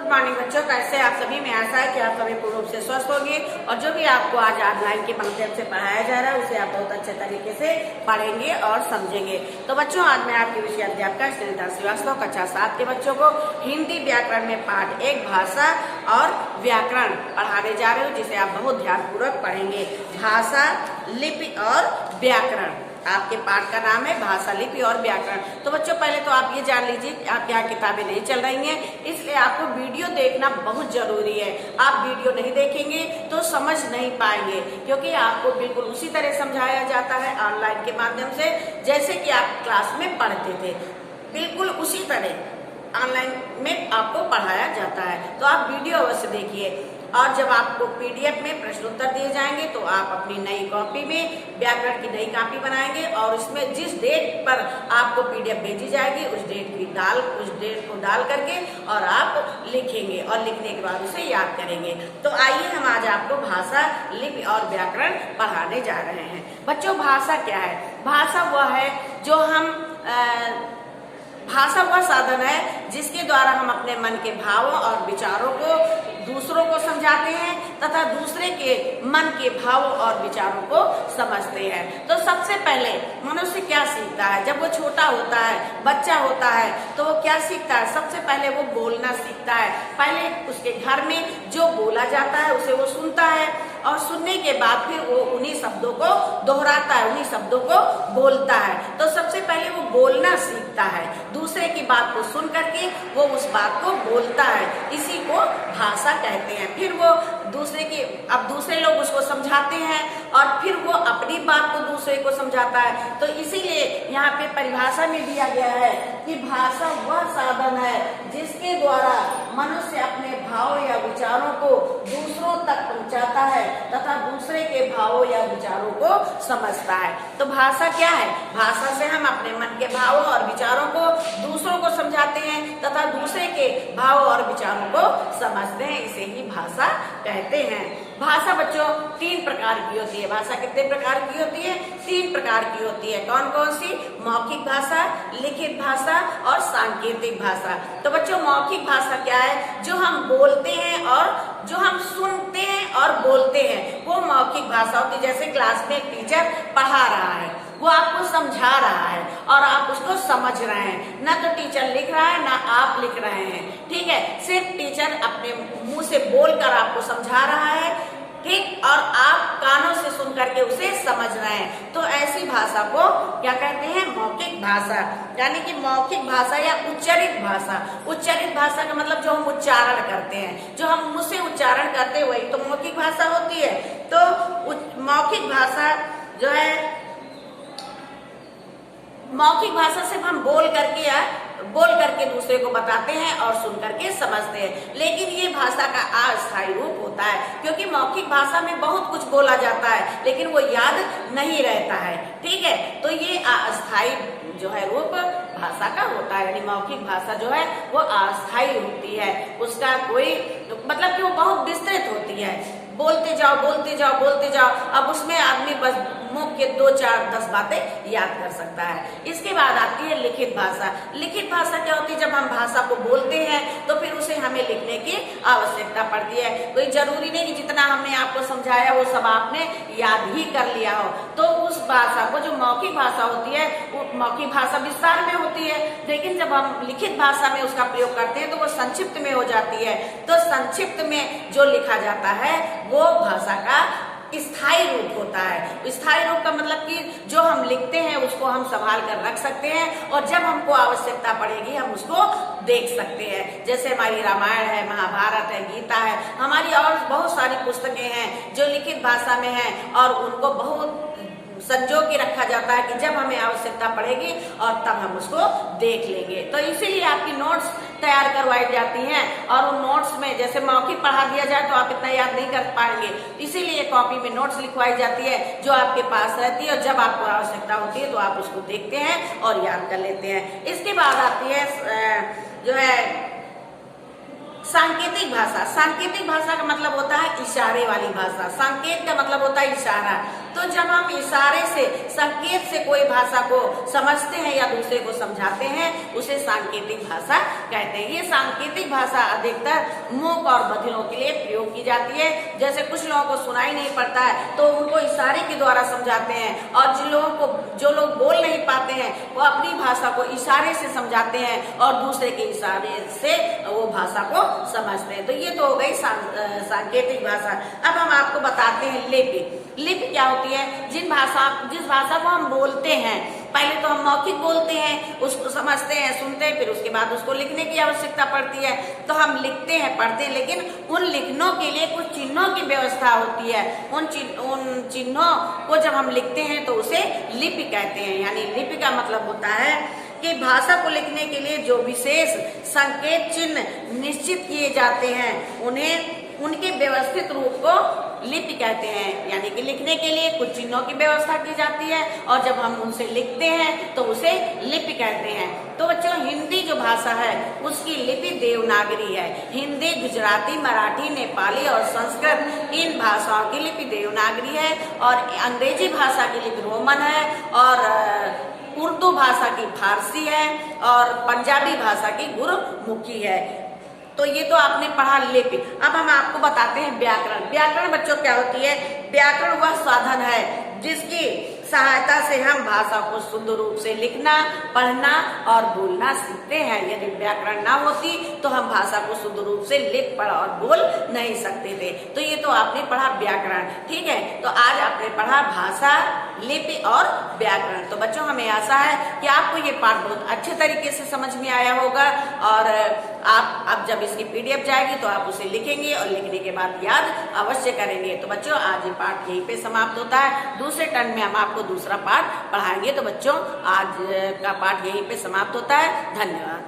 Morning बच्चों, कैसे आप सभी। मैं आशा है कि आप सभी पूर्ण रूप से स्वस्थ होंगे और जो भी आपको आज ऑनलाइन के माध्यम से पढ़ाया जा रहा है उसे आप बहुत अच्छे तरीके से पढ़ेंगे और समझेंगे। तो बच्चों, आज मैं आपके विषय अध्यापक स्नेहलता श्रीवास्तव कक्षा 7 के बच्चों को हिंदी व्याकरण में पाठ 1 भाषा और व्याकरण पढ़ाने जा रहे हूँ, जिसे आप बहुत ध्यानपूर्वक पढ़ेंगे। भाषा, लिपि और व्याकरण। आपके पाठ का नाम है भाषा, लिपि और व्याकरण। तो बच्चों, पहले तो आप ये जान लीजिए कि आपके यहाँ किताबें नहीं चल रही हैं, इसलिए आपको वीडियो देखना बहुत जरूरी है। आप वीडियो नहीं देखेंगे तो समझ नहीं पाएंगे, क्योंकि आपको बिल्कुल उसी तरह समझाया जाता है ऑनलाइन के माध्यम से जैसे कि आप क्लास में पढ़ते थे। बिल्कुल उसी तरह ऑनलाइन में आपको पढ़ाया जाता है। तो आप वीडियो अवश्य देखिए। और जब आपको पीडीएफ में प्रश्न उत्तर दिए जाएंगे तो आप अपनी नई कॉपी में व्याकरण की नई कॉपी बनाएंगे और उसमें जिस डेट पर आपको पीडीएफ भेजी जाएगी उस डेट को डाल करके और आप लिखेंगे और लिखने के बाद उसे याद करेंगे। तो आइए हम आज आपको भाषा, लिपि और व्याकरण पढ़ाने जा रहे हैं। बच्चों, भाषा क्या है? भाषा वह है जो भाषा वह साधन है जिसके द्वारा हम अपने मन के भावों और विचारों को दूसरों को समझाते हैं तथा दूसरे के मन के भावों और विचारों को समझते हैं। तो सबसे पहले मनुष्य क्या सीखता है? जब वो छोटा होता है, बच्चा होता है, तो वो क्या सीखता है? सबसे पहले वो बोलना सीखता है। पहले उसके घर में जो बोला जाता है उसे वो सुनता है और सुनने के बाद फिर वो उन्हीं शब्दों को दोहराता है, उन्हीं शब्दों को बोलता है। तो सबसे पहले वो बोलना सीखता है, दूसरे की बात को सुन करके वो उस बात को बोलता है। इसी को भाषा कहते हैं। फिर वो दूसरे लोग उसको समझाते हैं और फिर वो अपनी बात को दूसरे को समझाता है। तो इसीलिए यहाँ पे परिभाषा में दिया गया है कि भाषा वह साधन है जिसके द्वारा मनुष्य अपने भाव या विचारों को दूसरों तक पहुँचाता है तथा दूसरे के भावों या विचारों को समझता है। तो भाषा क्या है? भाषा से हम अपने मन के भावों और विचारों को दूसरों को समझाते हैं तथा दूसरे के भाव और विचारों को समझते हैं। इसे ही भाषा कहते हैं। भाषा बच्चों 3 प्रकार की होती है। भाषा कितने प्रकार की होती है? 3 प्रकार की होती है। कौन कौन सी? मौखिक भाषा, लिखित भाषा और सांकेतिक भाषा। तो बच्चों, मौखिक भाषा क्या है? जो हम बोलते हैं और जो हम सुनते हैं और बोलते हैं, वो मौखिक भाषा होती है। जैसे क्लास में एक टीचर पढ़ा रहा है, वो आपको समझा रहा है और आप उसको समझ रहे हैं। ना तो टीचर लिख रहा है ना आप लिख रहे हैं, ठीक है। सिर्फ टीचर अपने मुंह से बोलकर आपको समझा रहा है, ठीक, और आप कानों से सुन करके उसे समझ रहे हैं। तो ऐसी भाषा को क्या कहते हैं? मौखिक भाषा। यानी कि मौखिक भाषा या उच्चारित भाषा। उच्चारित भाषा का मतलब जो हम उच्चारण करते हैं, जो हम मुंह से उच्चारण करते हैं, वही तो मौखिक भाषा होती है। तो मौखिक भाषा जो है, मौखिक भाषा सिर्फ हम बोल करके दूसरे को बताते हैं और सुन करके समझते हैं। लेकिन ये भाषा का अस्थायी रूप होता है, क्योंकि मौखिक भाषा में बहुत कुछ बोला जाता है लेकिन वो याद नहीं रहता है, ठीक है। तो ये अस्थायी जो है रूप भाषा का होता है। यानी मौखिक भाषा जो है वो अस्थायी होती है, उसका कोई मतलब कि वो बहुत विस्तृत होती है। बोलते जाओ बोलते जाओ बोलते जाओ, अब उसमें आदमी बस मुंह के 2, 4, 10 बातें याद कर सकता है। इसके बाद आती है लिखित भाषा। लिखित भाषा क्या होती है? जब हम भाषा को बोलते हैं तो फिर उसे हमें लिखने की आवश्यकता पड़ती है। कोई जरूरी नहीं कि जितना हमने आपको समझाया वो सब आपने याद ही कर लिया हो। तो उस भाषा को, जो मौखिक भाषा होती है, वो मौखिक भाषा विस्तार में होती है, लेकिन जब हम लिखित भाषा में उसका प्रयोग करते हैं तो वो संक्षिप्त में हो जाती है। तो संक्षिप्त में जो लिखा जाता है वो भाषा का स्थायी रूप होता है। स्थायी रूप का मतलब कि जो हम लिखते हैं उसको हम संभाल कर रख सकते हैं और जब हमको आवश्यकता पड़ेगी हम उसको देख सकते हैं। जैसे हमारी रामायण है, महाभारत है, गीता है, हमारी और बहुत सारी पुस्तकें हैं जो लिखित भाषा में हैं और उनको बहुत संजो के रखा जाता है कि जब हमें आवश्यकता पड़ेगी और तब हम उसको देख लेंगे। तो इसीलिए आपकी नोट्स तैयार करवाई जाती हैं और उन नोट्स में जैसे मौखिक पढ़ा दिया जाए तो आप इतना याद नहीं कर पाएंगे, इसीलिए कॉपी में नोट्स लिखवाई जाती है जो आपके पास रहती है और जब आपको आवश्यकता होती है तो आप उसको देखते हैं और याद कर लेते हैं। इसके बाद आती है जो है सांकेतिक भाषा। सांकेतिक भाषा का मतलब होता है इशारे वाली भाषा। संकेत का मतलब होता है इशारा। तो तो जब हम इशारे से, संकेत से कोई भाषा को समझते हैं या दूसरे को समझाते हैं, उसे सांकेतिक भाषा कहते हैं। ये सांकेतिक भाषा अधिकतर मूक और बधिरों के लिए प्रयोग की जाती है। जैसे कुछ लोगों को सुनाई नहीं पड़ता है तो उनको इशारे के द्वारा समझाते हैं, और जो लोग बोल नहीं पाते हैं वो अपनी भाषा को इशारे से समझाते हैं और दूसरे के इशारे से वो भाषा को समझते हैं। तो ये तो हो गई सांकेतिक भाषा। अब हम आपको बताते हैं लिपि। लिपि क्या होती है? जिस भाषा को हम बोलते हैं, पहले तो हम मौखिक बोलते हैं, उसको समझते हैं, सुनते हैं, फिर उसके बाद उसको लिखने की आवश्यकता पड़ती है। तो हम लिखते हैं, पढ़ते हैं, लेकिन उन लिखनों के लिए कुछ चिन्हों की व्यवस्था होती है। उन चिन्हों को जब हम लिखते हैं तो उसे लिपि कहते हैं। यानी लिपि का मतलब होता है कि भाषा को लिखने के लिए जो विशेष संकेत चिन्ह निश्चित किए जाते हैं, उनके व्यवस्थित रूप को लिपि कहते हैं। यानी कि लिखने के लिए कुछ चिन्हों की व्यवस्था की जाती है और जब हम उनसे लिखते हैं तो उसे लिपि कहते हैं। तो बच्चों, हिंदी जो भाषा है उसकी लिपि देवनागरी है। हिंदी, गुजराती, मराठी, नेपाली और संस्कृत, इन भाषाओं की लिपि देवनागरी है। और अंग्रेजी भाषा की लिपि रोमन है, और उर्दू भाषा की फारसी है, और पंजाबी भाषा की गुरमुखी है। तो ये तो आपने पढ़ा लिपि। अब हम आपको बताते हैं व्याकरण। व्याकरण बच्चों क्या होती है? व्याकरण वह साधन है जिसकी सहायता से हम भाषा को शुद्ध रूप से लिखना, पढ़ना और बोलना सीखते हैं। यदि व्याकरण ना होती तो हम भाषा को शुद्ध रूप से लिख, पढ़ और बोल नहीं सकते थे। तो ये तो आपने पढ़ा व्याकरण, ठीक है। तो आज आपने पढ़ा भाषा, लिपि और व्याकरण। तो बच्चों, हमें आशा है कि आपको ये पाठ बहुत अच्छे तरीके से समझ में आया होगा, और आप अब जब इसकी PDF जाएगी तो आप उसे लिखेंगे और लिखने के बाद याद अवश्य करेंगे। तो बच्चों, आज ये पाठ यहीं पे समाप्त होता है। दूसरे टर्म में हम आपको दूसरा पाठ पढ़ाएंगे। तो बच्चों, आज का पाठ यहीं पे समाप्त होता है। धन्यवाद।